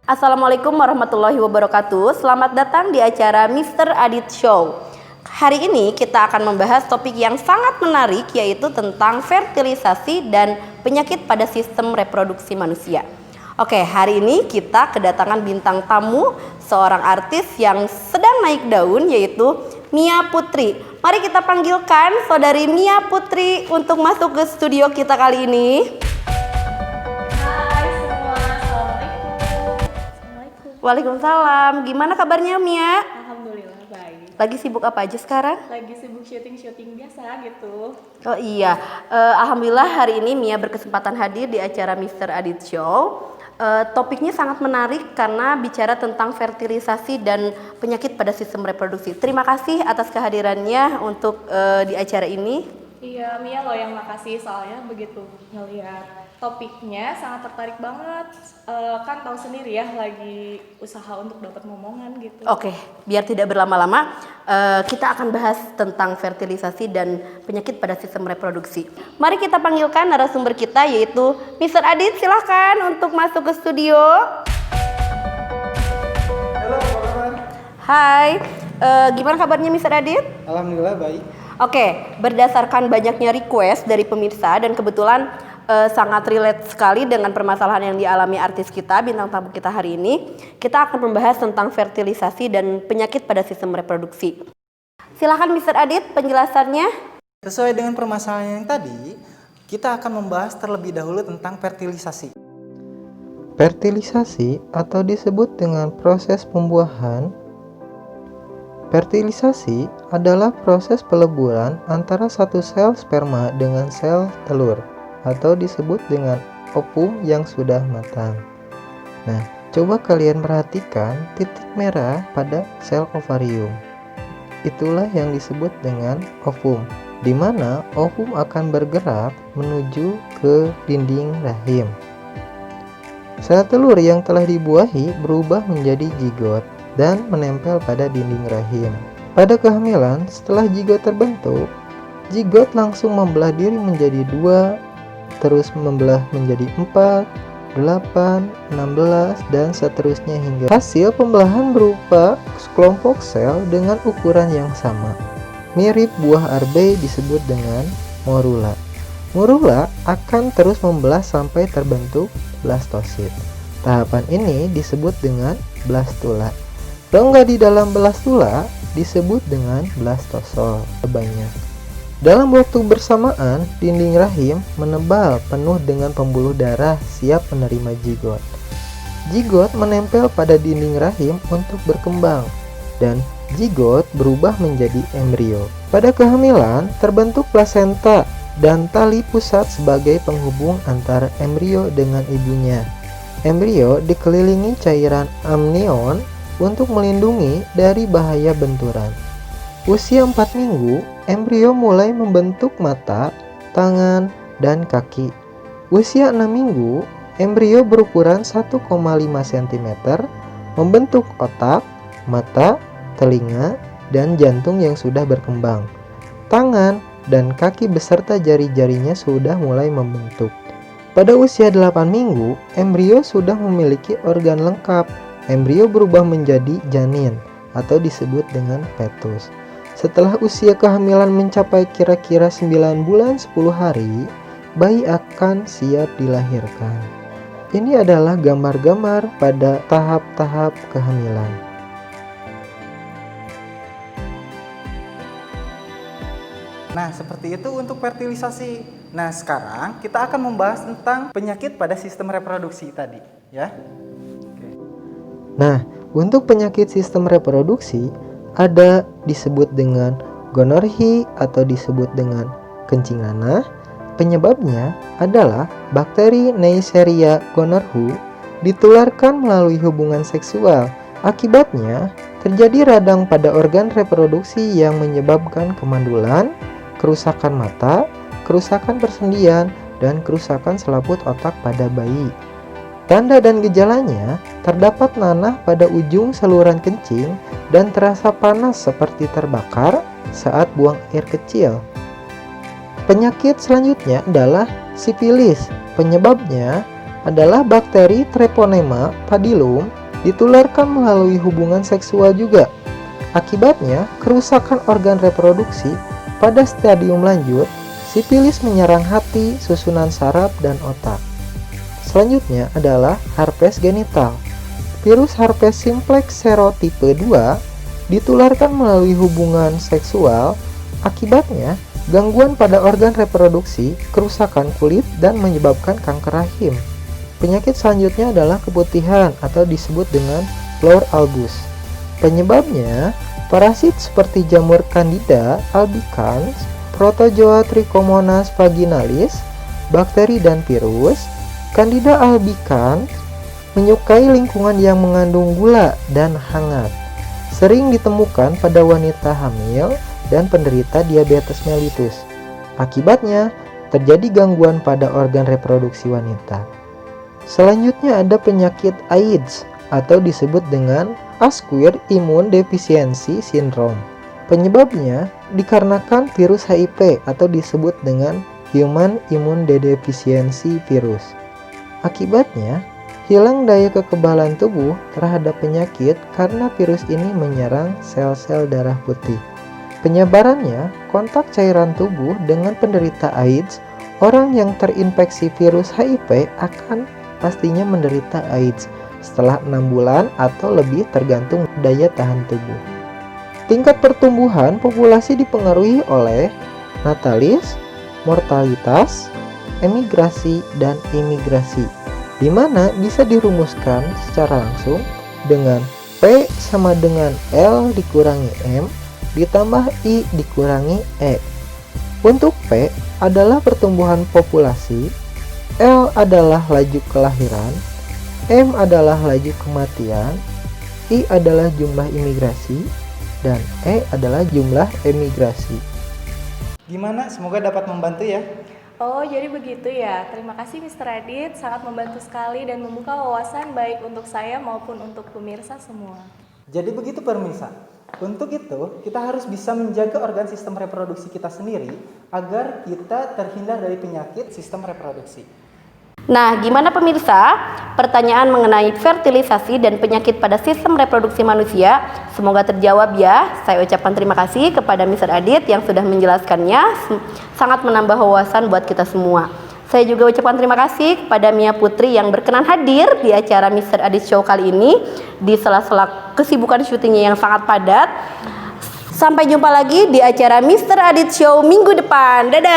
Assalamualaikum warahmatullahi wabarakatuh. Selamat datang di acara Mr. Adit Show. Hari ini kita akan membahas topik yang sangat menarik, yaitu tentang fertilisasi dan penyakit pada sistem reproduksi manusia. Oke, hari ini kita kedatangan bintang tamu, seorang artis yang sedang naik daun, yaitu Mia Putri. Mari kita panggilkan saudari Mia Putri untuk masuk ke studio kita kali ini. Waalaikumsalam. Gimana kabarnya Mia? Alhamdulillah baik. Lagi sibuk apa aja sekarang? Lagi sibuk syuting biasa gitu. Oh iya, alhamdulillah hari ini Mia berkesempatan hadir di acara Mr. Adit Show. Topiknya sangat menarik karena bicara tentang fertilisasi dan penyakit pada sistem reproduksi. Terima kasih atas kehadirannya untuk di acara ini. Iya, Mia loh yang makasih, soalnya begitu ngelihat topiknya sangat tertarik banget. Kan tahu sendiri ya, lagi usaha untuk dapat momongan gitu. Oke, biar tidak berlama-lama, kita akan bahas tentang fertilisasi dan penyakit pada sistem reproduksi. Mari kita panggilkan narasumber kita, yaitu Mr. Adit. Silahkan untuk masuk ke studio. Halo, apa kabar? Hai, gimana kabarnya Mr. Adit? Alhamdulillah baik. Oke, berdasarkan banyaknya request dari pemirsa dan kebetulan sangat relate sekali dengan permasalahan yang dialami artis kita, bintang tamu kita hari ini, kita akan membahas tentang fertilisasi dan penyakit pada sistem reproduksi. Silakan Mr. Adit penjelasannya. Sesuai dengan permasalahan yang tadi, kita akan membahas terlebih dahulu tentang fertilisasi. Fertilisasi atau disebut dengan proses pembuahan. Fertilisasi adalah proses peleburan antara satu sel sperma dengan sel telur atau disebut dengan ovum yang sudah matang. Nah, coba kalian perhatikan titik merah pada sel ovarium. Itulah yang disebut dengan ovum, di mana ovum akan bergerak menuju ke dinding rahim. Sel telur yang telah dibuahi berubah menjadi zigot dan menempel pada dinding rahim. Pada kehamilan, setelah zigot terbentuk, zigot langsung membelah diri menjadi 2, terus membelah menjadi 4, 8, 16, dan seterusnya hingga hasil pembelahan berupa sekelompok sel dengan ukuran yang sama. Mirip buah arbe disebut dengan morula. Morula akan terus membelah sampai terbentuk blastosit. Tahapan ini disebut dengan blastula. Rongga di dalam blastula disebut dengan blastosol banyak. Dalam waktu bersamaan, dinding rahim menebal penuh dengan pembuluh darah siap menerima zigot. Zigot menempel pada dinding rahim untuk berkembang, dan zigot berubah menjadi embrio. Pada kehamilan, terbentuk plasenta dan tali pusat sebagai penghubung antara embrio dengan ibunya. Embrio dikelilingi cairan amnion untuk melindungi dari bahaya benturan. Usia 4 minggu, embrio mulai membentuk mata, tangan, dan kaki. Usia 6 minggu, embrio berukuran 1,5 cm, membentuk otak, mata, telinga, dan jantung yang sudah berkembang. Tangan dan kaki beserta jari-jarinya sudah mulai membentuk. Pada usia 8 minggu, embrio sudah memiliki organ lengkap. Embrio berubah menjadi janin atau disebut dengan fetus. Setelah usia kehamilan mencapai kira-kira 9 bulan 10 hari, bayi akan siap dilahirkan. Ini adalah gambar-gambar pada tahap-tahap kehamilan. Nah, seperti itu untuk fertilisasi. Nah, sekarang kita akan membahas tentang penyakit pada sistem reproduksi tadi, ya. Nah, untuk penyakit sistem reproduksi ada disebut dengan gonorrhea atau disebut dengan kencing nanah. Penyebabnya adalah bakteri Neisseria gonorrhoeae ditularkan melalui hubungan seksual. Akibatnya, terjadi radang pada organ reproduksi yang menyebabkan kemandulan, kerusakan mata, kerusakan persendian, dan kerusakan selaput otak pada bayi. Tanda dan gejalanya, terdapat nanah pada ujung saluran kencing dan terasa panas seperti terbakar saat buang air kecil. Penyakit selanjutnya adalah sifilis. Penyebabnya adalah bakteri Treponema pallidum ditularkan melalui hubungan seksual juga. Akibatnya, kerusakan organ reproduksi pada stadium lanjut, sifilis menyerang hati, susunan saraf, dan otak. Selanjutnya adalah herpes genital. Virus herpes simplex serotipe 2 ditularkan melalui hubungan seksual. Akibatnya, gangguan pada organ reproduksi, kerusakan kulit, dan menyebabkan kanker rahim. Penyakit selanjutnya adalah keputihan atau disebut dengan flour albus. Penyebabnya, parasit seperti jamur Candida albicans, Protozoa Trichomonas vaginalis, bakteri dan virus. Candida albicans menyukai lingkungan yang mengandung gula dan hangat. Sering ditemukan pada wanita hamil dan penderita diabetes mellitus. Akibatnya, terjadi gangguan pada organ reproduksi wanita. Selanjutnya ada penyakit AIDS atau disebut dengan Acquired Immune Deficiency Syndrome. Penyebabnya dikarenakan virus HIV atau disebut dengan Human Immune Deficiency Virus. Akibatnya, hilang daya kekebalan tubuh terhadap penyakit karena virus ini menyerang sel-sel darah putih. Penyebarannya, kontak cairan tubuh dengan penderita AIDS. Orang yang terinfeksi virus HIV akan pastinya menderita AIDS setelah 6 bulan atau lebih tergantung daya tahan tubuh. Tingkat pertumbuhan populasi dipengaruhi oleh natalis, mortalitas, emigrasi, dan imigrasi, di mana bisa dirumuskan secara langsung dengan P sama dengan L dikurangi M ditambah I dikurangi E. Untuk P adalah pertumbuhan populasi, L adalah laju kelahiran, M adalah laju kematian, I adalah jumlah imigrasi, dan E adalah jumlah emigrasi. Gimana? Semoga dapat membantu ya. Oh, jadi begitu ya. Terima kasih Mr. Adit, sangat membantu sekali dan membuka wawasan baik untuk saya maupun untuk pemirsa semua. Jadi begitu pemirsa. Untuk itu, kita harus bisa menjaga organ sistem reproduksi kita sendiri agar kita terhindar dari penyakit sistem reproduksi. Nah, gimana pemirsa? Pertanyaan mengenai fertilisasi dan penyakit pada sistem reproduksi manusia semoga terjawab ya. Saya ucapkan terima kasih kepada Mr. Adit yang sudah menjelaskannya, sangat menambah wawasan buat kita semua. Saya juga ucapkan terima kasih kepada Mia Putri yang berkenan hadir di acara Mr. Adit Show kali ini di sela-sela kesibukan syutingnya yang sangat padat. Sampai jumpa lagi di acara Mr. Adit Show minggu depan. Dadah.